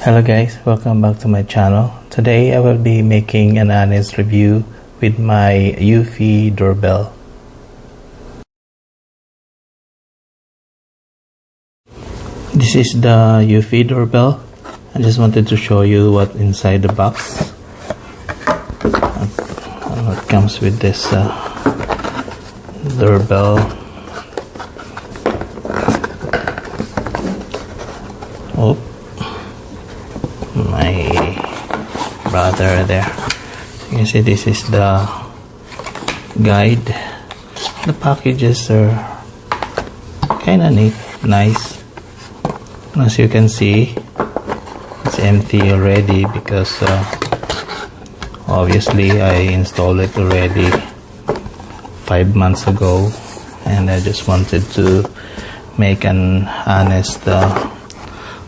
Hello guys, welcome back to my channel. Today I will be making an honest review with my Eufy Doorbell. This is the Eufy Doorbell. I just wanted to show you what inside the box. It comes with this doorbell. Oh, my brother there. You can see this is the guide. The packages are kind of neat, nice. As you can see, it's empty already because obviously I installed it already 5 months ago, and I just wanted to make an honest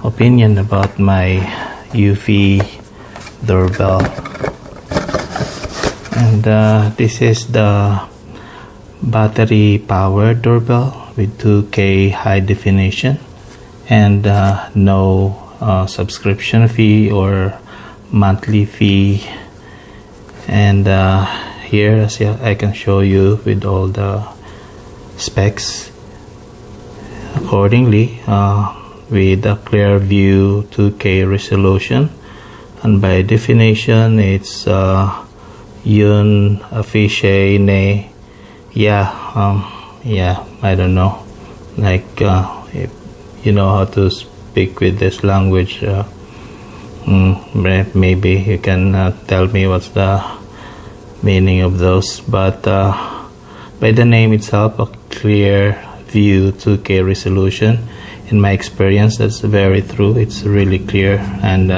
opinion about my Eufy Doorbell. And this is the battery powered doorbell with 2K high definition and no subscription fee or monthly fee. And here, as I can show you with all the specs accordingly, with a clear view 2K resolution, and by definition it's Eufy ne. I don't know, like if you know how to speak with this language, maybe you can tell me what's the meaning of those. But by the name itself, a clear view 2K resolution, in my experience, that's very true. It's really clear, and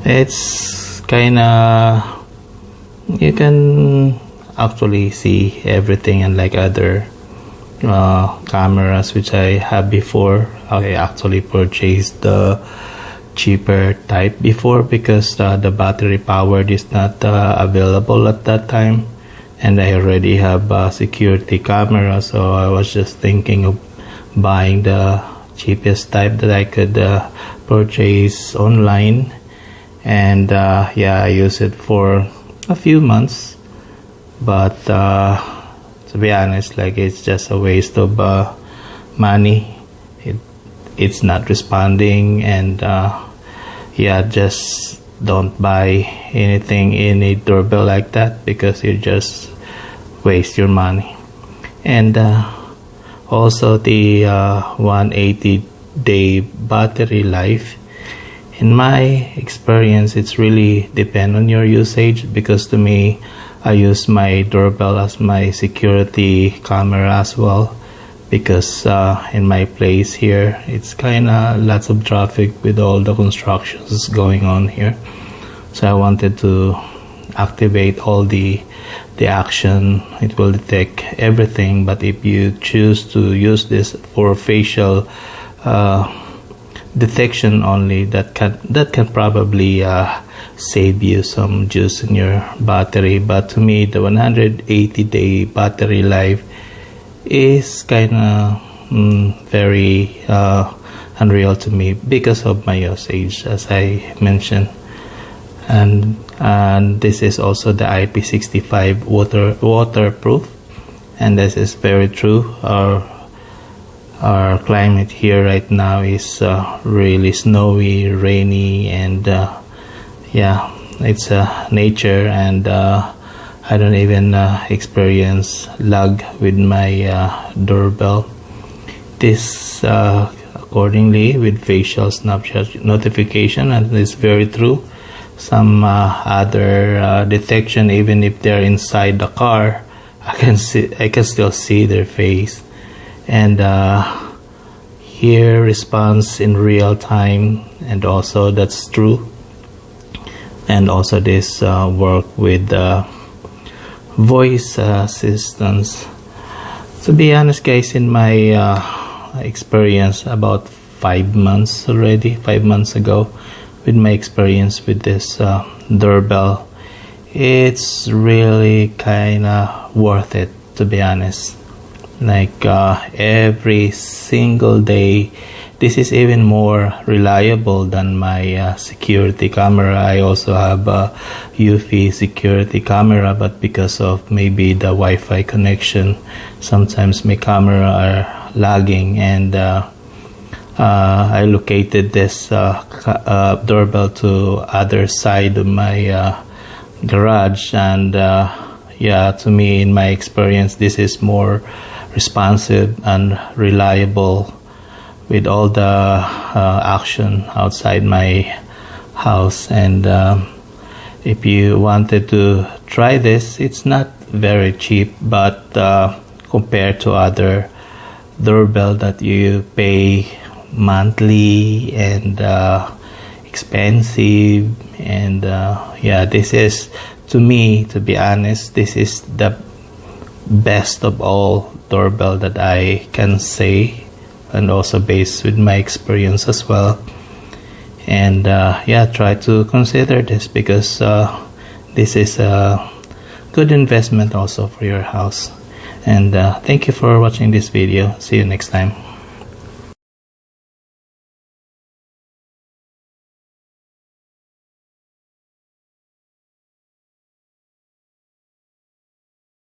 it's kinda, you can actually see everything, unlike other cameras which I have before. I actually purchased the cheaper type before because the battery powered is not available at that time, and I already have a security camera, so I was just thinking of buying the cheapest type that I could purchase online. And I used it for a few months, but to be honest, like, it's just a waste of money. It's not responding, and just don't buy any doorbell like that, because you just waste your money. And also the 180-day battery life, in my experience, it's really depend on your usage, because to me, I use my doorbell as my security camera as well, because in my place here, it's kinda lots of traffic with all the constructions going on here. So I wanted to activate all the action. It will detect everything, but if you choose to use this for facial detection only, that can probably save you some juice in your battery. But to me, the 180-day battery life is kinda very unreal to me because of my usage, as I mentioned. And this is also the IP65 waterproof, and this is very true. Our climate here right now is really snowy, rainy, and it's nature, and I don't even experience lag with my doorbell. This accordingly with facial snapshot notification, and it's very true. Some other detection, even if they're inside the car, I can still see their face. And here response in real time, and also that's true. And also this work with voice assistance. To be honest, guys, in my experience, about 5 months ago, with my experience with this doorbell, it's really kinda worth it, to be honest. Like every single day This is even more reliable than my security camera. I also have a Eufy security camera, but because of maybe the Wi-Fi connection, sometimes my camera are lagging, and I located this doorbell to other side of my garage, and yeah, to me, in my experience, this is more responsive and reliable with all the action outside my house. And if you wanted to try this, it's not very cheap, but compared to other doorbell that you pay monthly and expensive, and yeah, this is, to me, to be honest, this is the best of all doorbell that I can say, and also based with my experience as well. And yeah, try to consider this, because this is a good investment also for your house. And thank you for watching this video. See you next time.